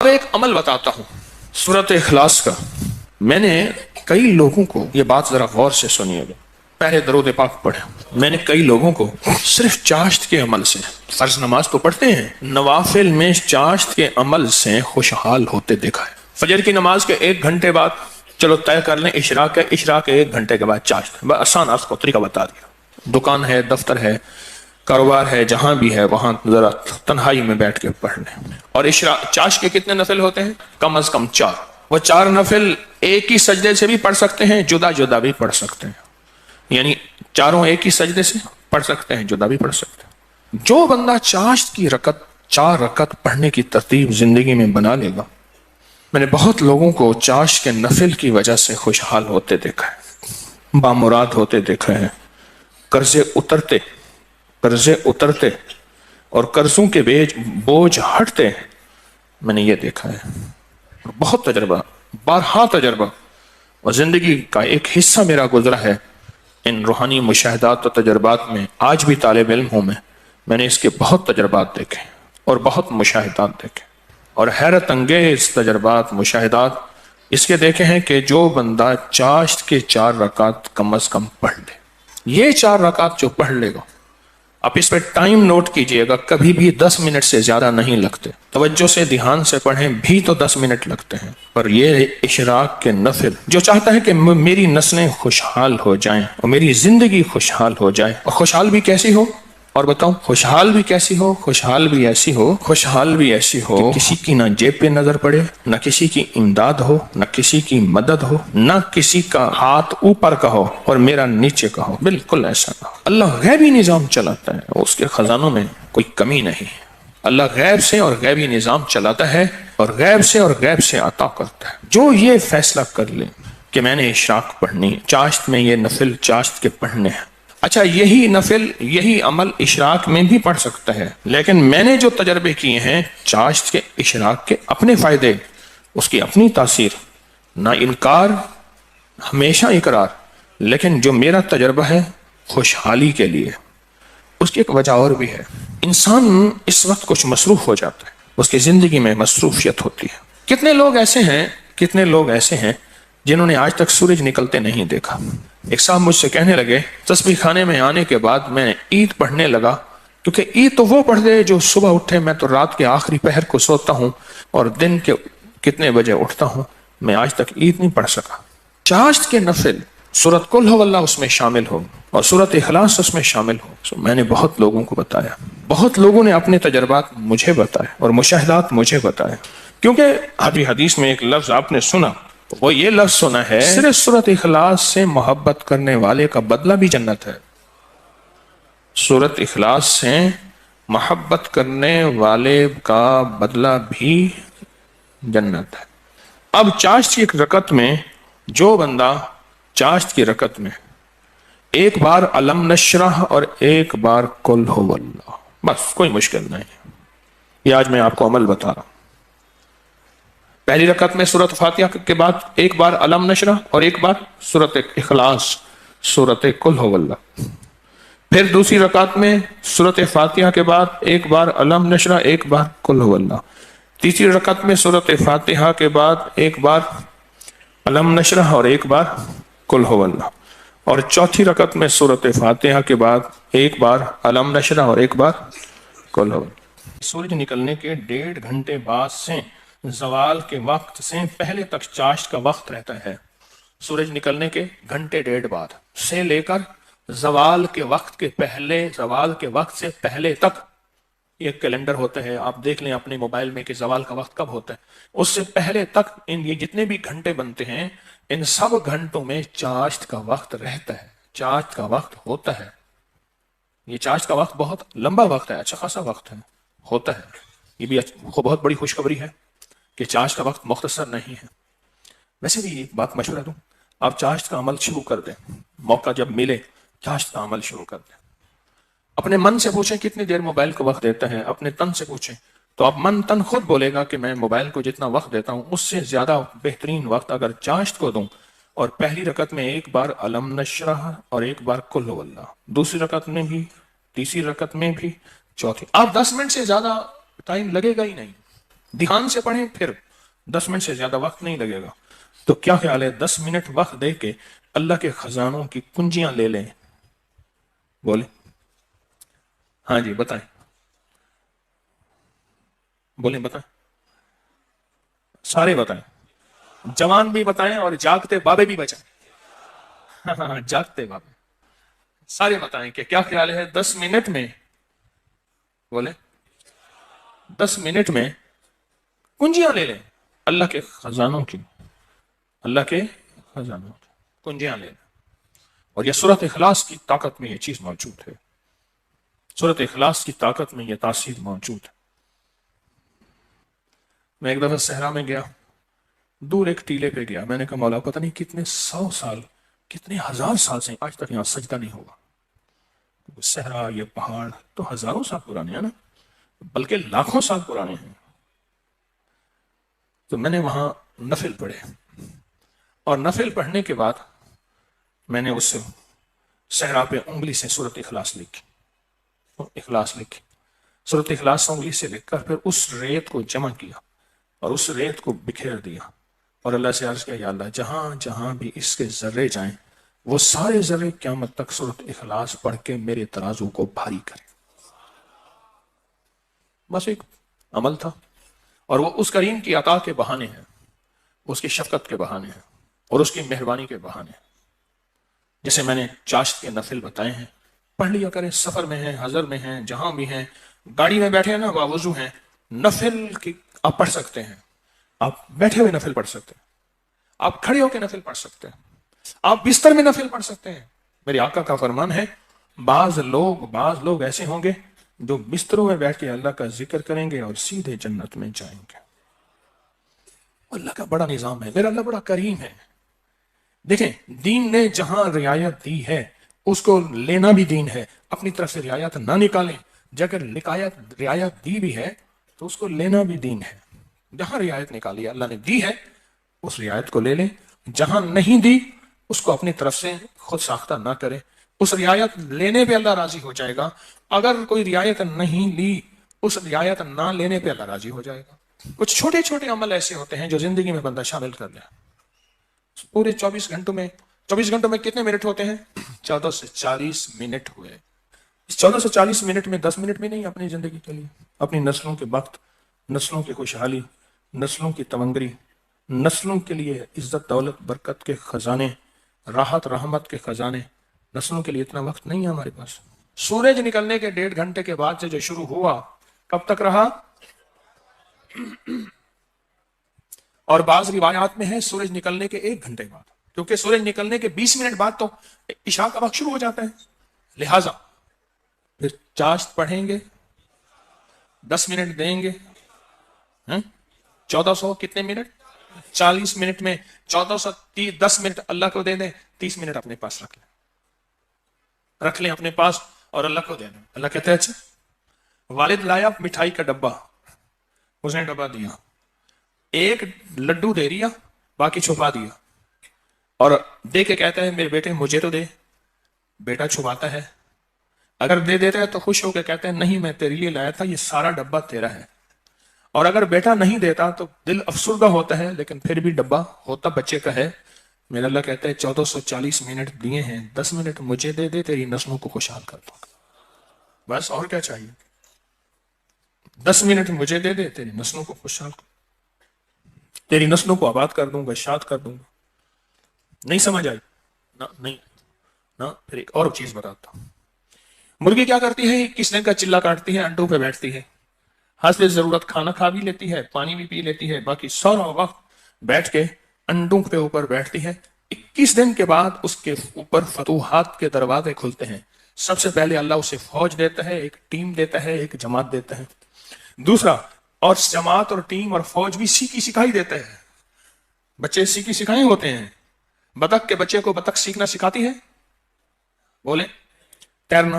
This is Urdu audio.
ایک عمل بتاتا ہوں سورۃ اخلاص کا. میں نے کئی لوگوں کو، یہ بات ذرا غور سے سنیے گا، پہلے درود پاک پڑھے. میں نے کئی لوگوں کو صرف چاشت کے عمل سے، فرض نماز تو پڑھتے ہیں، نوافل میں چاشت کے عمل سے خوشحال ہوتے دیکھا ہے. فجر کی نماز کے 1 گھنٹے بعد چلو طے کر لیں اشراق ہے، اشراق کے 1 گھنٹے کے بعد چاشت. بس آسان آپ کو طریقہ بتا دیا. دکان ہے، دفتر ہے، کاروبار ہے، جہاں بھی ہے وہاں ذرا تنہائی میں بیٹھ کے پڑھ لیں. اور چاشت کے کتنے نفل ہوتے ہیں؟ کم از کم 4. وہ 4 نفل ایک ہی سجدے سے بھی پڑھ سکتے ہیں، جدا جدا بھی پڑھ سکتے ہیں. یعنی چاروں ایک ہی سجدے سے پڑھ سکتے ہیں، جدا بھی پڑھ سکتے ہیں. جو بندہ چاشت کی 4 رکعت پڑھنے کی ترتیب زندگی میں بنا لے گا، میں نے بہت لوگوں کو چاشت کے نفل کی وجہ سے خوشحال ہوتے دیکھا ہے، بامراد ہوتے دیکھا ہے، قرضے اترتے اور قرضوں کے بوجھ ہٹتے. میں نے یہ دیکھا ہے، بہت تجربہ، بارہا تجربہ، اور زندگی کا ایک حصہ میرا گزرا ہے ان روحانی مشاہدات و تجربات میں. آج بھی طالب علم ہوں میں نے اس کے بہت تجربات دیکھے اور بہت مشاہدات دیکھے، اور حیرت انگیز تجربات، مشاہدات اس کے دیکھے ہیں کہ جو بندہ چاشت کے 4 رکعت کم از کم پڑھ لے، یہ 4 رکعت جو پڑھ لے گا، آپ اس پہ ٹائم نوٹ کیجئے گا، کبھی بھی 10 منٹ سے زیادہ نہیں لگتے. توجہ سے دھیان سے پڑھیں بھی تو 10 منٹ لگتے ہیں. پر یہ اشراق کے نفل جو چاہتا ہے کہ میری نسلیں خوشحال ہو جائیں اور میری زندگی خوشحال ہو جائے، اور خوشحال بھی کیسی ہو، اور بتاؤں خوشحال بھی کیسی ہو، خوشحال بھی ایسی ہو کہ کسی کی نہ جیب پہ نظر پڑے، نہ کسی کی امداد ہو، نہ کسی کی مدد ہو، نہ کسی کا ہاتھ اوپر کا ہو اور میرا نیچے کا ہو. بالکل ایسا نہ ہو. اللہ غیبی نظام چلاتا ہے، اس کے خزانوں میں کوئی کمی نہیں. اللہ غیب سے اور غیبی نظام چلاتا ہے اور غیب سے عطا کرتا ہے. جو یہ فیصلہ کر لے کہ میں نے اشراق پڑھنی، چاشت میں یہ نفل چاشت کے پڑھنے ہیں. اچھا، یہی نفل، یہی عمل اشراق میں بھی پڑھ سکتا ہے، لیکن میں نے جو تجربے کیے ہیں چاشت کے، اشراق کے اپنے فائدے، اس کی اپنی تاثیر، نہ انکار، ہمیشہ اقرار. لیکن جو میرا تجربہ ہے خوشحالی کے لیے، اس کی ایک وجہ اور بھی ہے. انسان اس وقت کچھ مصروف ہو جاتا ہے، اس کی زندگی میں مصروفیت ہوتی ہے. کتنے لوگ ایسے ہیں جنہوں نے آج تک سورج نکلتے نہیں دیکھا. ایک صاحب مجھ سے کہنے لگے تسبیح خانے میں آنے کے بعد میں عید پڑھنے لگا، کیونکہ عید تو وہ پڑھ دے جو صبح اٹھے، میں تو رات کے آخری پہر کو سوتا ہوں اور دن کے کتنے بجے اٹھتا ہوں، میں آج تک عید نہیں پڑھ سکا. چاشت کے نفل سورۃ قل ھو اللہ اس میں شامل ہو اور سورۃ اخلاص اس میں شامل ہو. میں نے بہت لوگوں کو بتایا، بہت لوگوں نے اپنے تجربات مجھے بتائے اور مشاہدات مجھے بتائے. کیونکہ ابھی حدیث میں ایک لفظ آپ نے سنا، وہ یہ لفظ سنا ہے، صرف سورۃ اخلاص سے محبت کرنے والے کا بدلہ بھی جنت ہے. سورۃ اخلاص سے محبت کرنے والے کا بدلہ بھی جنت ہے. اب چاشت کی ایک رکعت میں جو بندہ چاشت کی رکعت میں 1 بار علم نشرح اور 1 بار قل ھو اللہ، بس کوئی مشکل نہیں. یہ آج میں آپ کو عمل بتا رہا ہوں. پہلی رکعت میں سورۃ فاتحہ کے بعد 1 بار علم نشرح اور 1 بار سورۃ اخلاص، سورۃ قل ھو اللہ. پھر دوسری رکعت میں سورۃ فاتحہ کے بعد 1 بار علم نشرح، 1 بار قل ھو اللہ. تیسری رکعت میں سورۃ فاتحہ کے بعد 1 بار علم نشرح اور 1 بار قل ھو اللہ. اور چوتھی رکعت میں سورۃ فاتحہ کے بعد 1 بار علم نشرح اور 1 بار قل ھو اللہ. سورج نکلنے کے 1.5 گھنٹے بعد سے زوال کے وقت سے پہلے تک چاشت کا وقت رہتا ہے. سورج نکلنے کے 1.5 گھنٹے بعد سے لے کر زوال کے وقت سے پہلے تک یہ کیلنڈر ہوتا ہے، آپ دیکھ لیں اپنے موبائل میں کہ زوال کا وقت کب ہوتا ہے. اس سے پہلے تک یہ جتنے بھی گھنٹے بنتے ہیں، ان سب گھنٹوں میں چاشت کا وقت رہتا ہے، چاشت کا وقت ہوتا ہے. یہ چاشت کا وقت بہت لمبا وقت ہے، اچھا خاصا وقت ہوتا ہے. یہ بھی بہت بڑی خوشخبری ہے کہ چاشت کا وقت مختصر نہیں ہے. ویسے بھی ایک بات مشورہ دوں، آپ چاشت کا عمل شروع کر دیں، موقع جب ملے چاشت کا عمل شروع کر دیں. اپنے من سے پوچھیں کتنی دیر موبائل کو وقت دیتا ہے، اپنے تن سے پوچھیں تو اب من تن خود بولے گا کہ میں موبائل کو جتنا وقت دیتا ہوں اس سے زیادہ بہترین وقت اگر چاشت کو دوں. اور پہلی رکعت میں 1 بار علم نشرح اور 1 بار قل ھو اللہ، دوسری رکعت میں بھی، تیسری رکعت میں بھی، چوتھی. آپ 10 منٹ سے زیادہ ٹائم لگے گا ہی نہیں. دھیان سے پڑھیں، پھر 10 منٹ سے زیادہ وقت نہیں لگے گا. تو کیا خیال ہے 10 منٹ وقت دے کے اللہ کے خزانوں کی کنجیاں لے لیں؟ بولے. ہاں جی بتائیں، بولیں بتائیں، سارے بتائیں، جوان بھی بتائیں اور جاگتے بابے بھی بچائیں. ہاں جاگتے بابے سارے بتائیں کہ کیا خیال ہے 10 منٹ میں، بولے 10 منٹ میں کنجیاں لے لیں اللہ کے خزانوں کی، اللہ کے خزانوں کی کنجیاں لے لیں. اور یہ سورۃ اخلاص کی طاقت میں یہ چیز موجود ہے، سورۃ اخلاص کی طاقت میں یہ تاثیر موجود ہے. میں ایک دفعہ صحرا میں گیا، دور ایک ٹیلے پہ گیا. میں نے کہا مولا پتہ نہیں کتنے 100 سال کتنے 1000 سال سے آج تک یہاں سجدہ نہیں ہوا. صحرا یہ پہاڑ تو ہزاروں سال پرانے ہیں نا، بلکہ لاکھوں سال پرانے ہیں. تو میں نے وہاں نفل پڑھے، اور نفل پڑھنے کے بعد میں نے اس صحرا پہ انگلی سے سورۃ اخلاص لکھی، سورۃ اخلاص انگلی سے لکھ کر پھر اس ریت کو جمع کیا اور اس ریت کو بکھیر دیا اور اللہ سے عرض کیا یا اللہ جہاں جہاں بھی اس کے ذرے جائیں وہ سارے ذرے قیامت تک سورۃ اخلاص پڑھ کے میرے ترازو کو بھاری کریں. بس ایک عمل تھا، اور وہ اس کریم کی عطا کے بہانے ہیں، اس کی شفقت کے بہانے ہیں اور اس کی مہربانی کے بہانے ہیں. جیسے میں نے چاشت کے نفل بتائے ہیں، پڑھ لیا کریں. سفر میں ہیں، حضر میں ہیں، جہاں بھی ہیں، گاڑی میں بیٹھے ہیں نا باوضو ہیں، نفل کی آپ پڑھ سکتے ہیں. آپ بیٹھے ہوئے نفل پڑھ سکتے ہیں، آپ کھڑے ہو کے نفل پڑھ سکتے ہیں، آپ بستر میں نفل پڑھ سکتے ہیں. میرے آقا کا فرمان ہے بعض لوگ ایسے ہوں گے جو بستروں میں بیٹھ کے اللہ کا ذکر کریں گے اور سیدھے جنت میں جائیں گے. اللہ کا بڑا نظام ہے، میرا اللہ بڑا کریم ہے. دیکھیں دین نے جہاں رعایت دی ہے اس کو لینا بھی دین ہے، اپنی طرف سے رعایت نہ نکالیں. اگر رعایت دی بھی ہے تو اس کو لینا بھی دین ہے. جہاں رعایت نکالی اللہ نے دی ہے اس رعایت کو لے لیں، جہاں نہیں دی اس کو اپنی طرف سے خود ساختہ نہ کریں. اس رعایت لینے پہ اللہ راضی ہو جائے گا. اگر کوئی رعایت نہیں لی اس رعایت نہ لینے پہ اللہ راضی ہو جائے گا. کچھ چھوٹے چھوٹے عمل ایسے ہوتے ہیں جو زندگی میں بندہ شامل کر لے. پورے 24 گھنٹوں میں کتنے منٹ ہوتے ہیں؟ 14 سے 40 منٹ ہوئے. اس 14 سے 40 منٹ میں 10 منٹ میں نہیں، اپنی زندگی کے لیے، اپنی نسلوں کے وقت، نسلوں کی خوشحالی، نسلوں کی تمنگری، نسلوں کے لیے عزت دولت برکت کے خزانے، راحت رحمت کے خزانے، نسلوں کے لیے اتنا وقت نہیں ہے ہمارے پاس. سورج نکلنے کے 1.5 گھنٹے کے بعد سے جو شروع ہوا کب تک رہا؟ اور بعض روایات میں ہے سورج نکلنے کے 1 گھنٹے بعد، کیونکہ سورج نکلنے کے 20 منٹ بعد تو عشاء کا وقت شروع ہو جاتا ہے. لہذا پھر چاشت پڑھیں گے، 10 منٹ دیں گے، 1400 کتنے منٹ؟ 40 منٹ میں 1410 منٹ اللہ کو دے دیں، 30 منٹ اپنے پاس رکھ لیں اپنے پاس اور اللہ کو دے دیں. اللہ کہتے ہیں اچھا والد لایا مٹھائی کا ڈبہ، اس نے ڈبہ دیا، ایک لڈو دے دیا باقی چھپا دیا، اور دے کے کہتا ہے میرے بیٹے مجھے تو دے. بیٹا چھپاتا ہے، اگر دے دیتا ہے تو خوش ہو کے کہتا ہے نہیں میں تیرے لیے لایا تھا، یہ سارا ڈبہ تیرا ہے. اور اگر بیٹا نہیں دیتا تو دل افسردہ ہوتا ہے، لیکن پھر بھی ڈبہ ہوتا بچے کا ہے. میرا اللہ کہتا ہے 1440 منٹ دیے ہیں، 10 منٹ مجھے دے دے، تیری نسلوں کو خوشحال کر دوں گا. بس اور کیا چاہیے؟ 10 منٹ مجھے دے دے، تیری نسلوں کو خوشحال کر، تیری نسلوں کو آباد کر دوں گا، شاد کر دوں گا. نہیں سمجھ آئی؟ نہیں نا. پھر ایک اور چیز بتاتا ہوں. مرغی کیا کرتی ہے؟ کس دن کا چلا کاٹتی ہے، انڈوں پہ بیٹھتی ہے، حسب ضرورت کھانا کھا بھی لیتی ہے، پانی بھی پی لیتی ہے، باقی سارا وقت بیٹھ کے انڈوں کے اوپر بیٹھتی ہے. 21 دن کے بعد اس کے اوپر فتوحات کے دروازے کھلتے ہیں. سب سے پہلے اللہ اسے فوج دیتا ہے، ایک ٹیم دیتا ہے، ایک جماعت دیتا ہے. دوسرا، اور جماعت اور ٹیم اور فوج بھی سیکھی سکھائی دیتا ہے. بچے سیکھی سکھائے ہوتے ہیں. بطخ کے بچے کو بطخ سیکھنا سکھاتی ہے، بولے تیرنا.